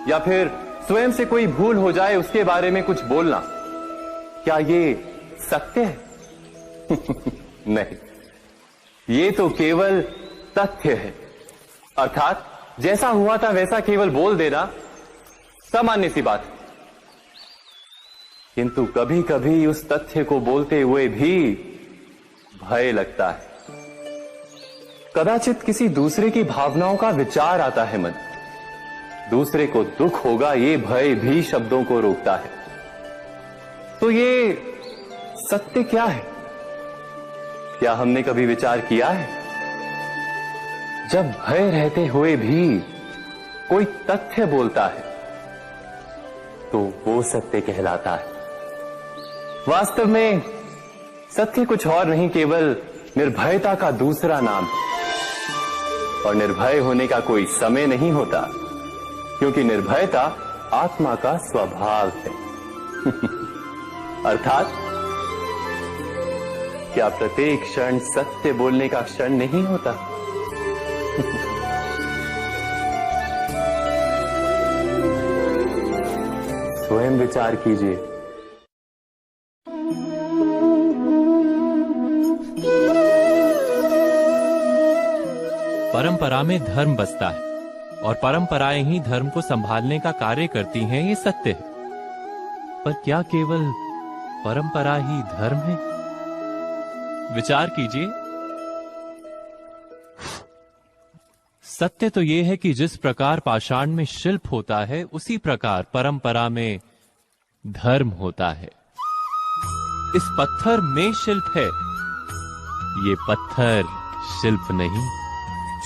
या फिर स्वयं से कोई भूल हो जाए उसके बारे में कुछ बोलना, क्या ये सत्य है? नहीं, ये तो केवल तथ्य है। अर्थात जैसा हुआ था वैसा केवल बोल देना सामान्य सी बात है। किंतु कभी कभी उस तथ्य को बोलते हुए भी भय लगता है। कदाचित किसी दूसरे की भावनाओं का विचार आता है मन, दूसरे को दुख होगा ये भय भी शब्दों को रोकता है। तो ये सत्य क्या है? क्या हमने कभी विचार किया है? जब भय रहते हुए भी कोई तथ्य बोलता है तो वो सत्य कहलाता है। वास्तव में सत्य कुछ और नहीं, केवल निर्भयता का दूसरा नाम है। और निर्भय होने का कोई समय नहीं होता, क्योंकि निर्भयता आत्मा का स्वभाव है। अर्थात क्या प्रत्येक क्षण सत्य बोलने का क्षण नहीं होता? स्वयं विचार कीजिए। परंपरा में धर्म बसता है और परंपराएं ही धर्म को संभालने का कार्य करती हैं, ये सत्य है। पर क्या केवल परंपरा ही धर्म है? विचार कीजिए। सत्य तो यह है कि जिस प्रकार पाषाण में शिल्प होता है, उसी प्रकार परंपरा में धर्म होता है। इस पत्थर में शिल्प है, ये पत्थर शिल्प नहीं।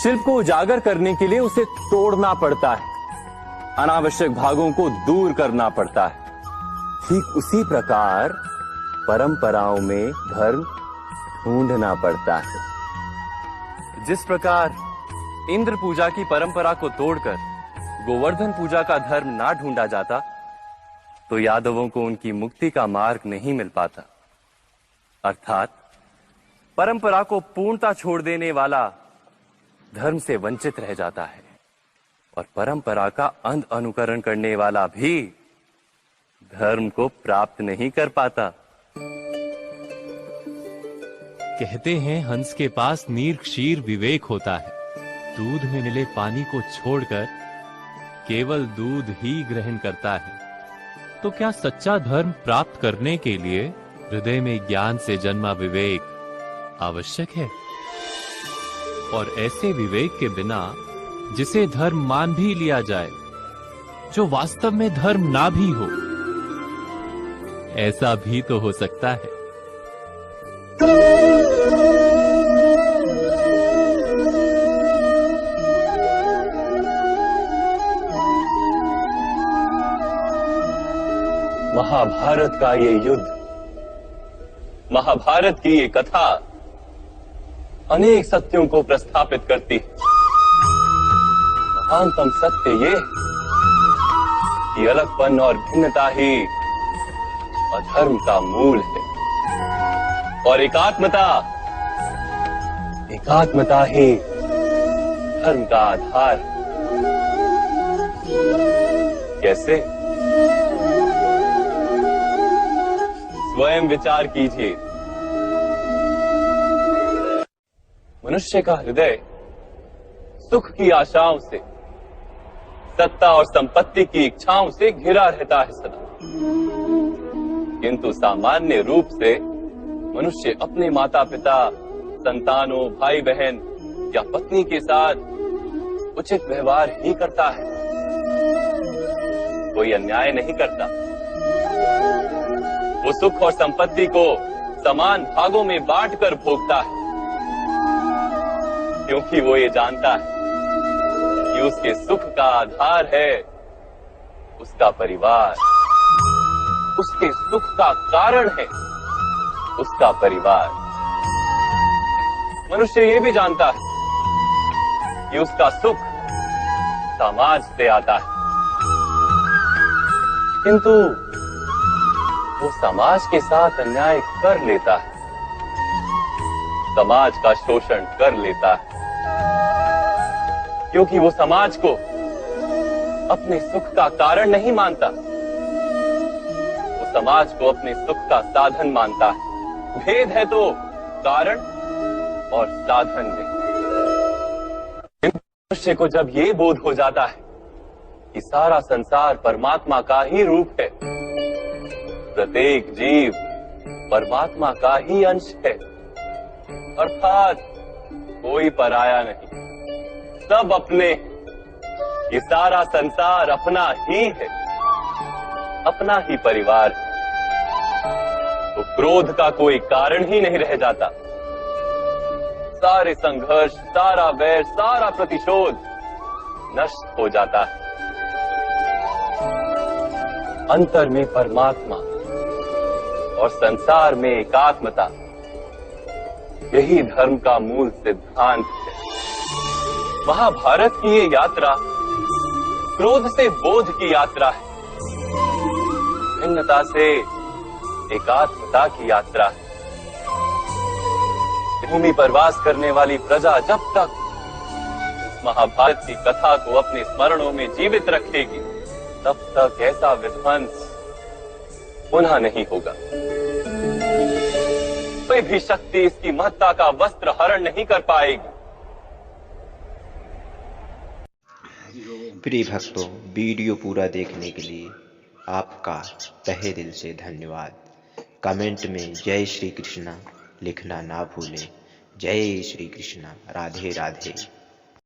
शिल्प को उजागर करने के लिए उसे तोड़ना पड़ता है, अनावश्यक भागों को दूर करना पड़ता है। ठीक उसी प्रकार परंपराओं में धर्म ढूंढना पड़ता है। जिस प्रकार इंद्र पूजा की परंपरा को तोड़कर गोवर्धन पूजा का धर्म ना ढूंढा जाता, तो यादवों को उनकी मुक्ति का मार्ग नहीं मिल पाता। अर्थात परंपरा को पूर्णता छोड़ देने वाला धर्म से वंचित रह जाता है, और परंपरा का अंध अनुकरण करने वाला भी धर्म को प्राप्त नहीं कर पाता। कहते हैं हंस के पास नीर क्षीर विवेक होता है। दूध में मिले पानी को छोड़कर केवल दूध ही ग्रहण करता है। तो क्या सच्चा धर्म प्राप्त करने के लिए हृदय में ज्ञान से जन्मा विवेक आवश्यक है? और ऐसे विवेक के बिना जिसे धर्म मान भी लिया जाए, जो वास्तव में धर्म ना भी हो, ऐसा भी तो हो सकता है। महाभारत का ये युद्ध, महाभारत की ये कथा अनेक सत्यों को प्रस्थापित करती है। महानतम सत्य ये कि अलगपन और भिन्नता ही अधर्म का मूल है और एकात्मता ही धर्म का आधार। कैसे? स्वयं विचार कीजिए। मनुष्य का हृदय सुख की आशाओं से, सत्ता और संपत्ति की इच्छाओं से घिरा रहता है सदा, किंतु सामान्य रूप से मनुष्य अपने माता पिता, संतानों, भाई बहन या पत्नी के साथ उचित व्यवहार ही करता है, कोई अन्याय नहीं करता। वो सुख और संपत्ति को समान भागों में बांटकर भोगता है, क्योंकि वो ये जानता है कि उसके सुख का आधार है उसका परिवार, उसके सुख का कारण है उसका परिवार। मनुष्य ये भी जानता है कि उसका सुख समाज से आता है, किंतु वो समाज के साथ अन्याय कर लेता है, समाज का शोषण कर लेता है, क्योंकि वो समाज को अपने सुख का कारण नहीं मानता, वो समाज को अपने सुख का साधन मानता है। भेद है तो कारण और साधन में। मनुष्य को जब ये बोध हो जाता है कि सारा संसार परमात्मा का ही रूप है, प्रत्येक जीव परमात्मा का ही अंश है, अर्थात कोई पराया नहीं, सब अपने, ये सारा संसार अपना ही है, अपना ही परिवार है, तो क्रोध का कोई कारण ही नहीं रह जाता। सारे संघर्ष, सारा वैर, सारा प्रतिशोध नष्ट हो जाता है। अंतर में परमात्मा और संसार में एकात्मता, यही धर्म का मूल सिद्धांत है। महाभारत की ये यात्रा क्रोध से बोध की यात्रा है, भिन्नता से एकात्मता की यात्रा है। भूमि पर वास करने वाली प्रजा जब तक इस महाभारत की कथा को अपने स्मरणों में जीवित रखेगी, तब तक ऐसा विध्वंस पुनः नहीं होगा। कोई भी शक्ति इसकी महत्ता का वस्त्र हरण नहीं कर पाएगी। प्रिय भक्तों, वीडियो पूरा देखने के लिए आपका तहे दिल से धन्यवाद। कमेंट में जय श्री कृष्णा लिखना ना भूलें। जय श्री कृष्णा। राधे राधे।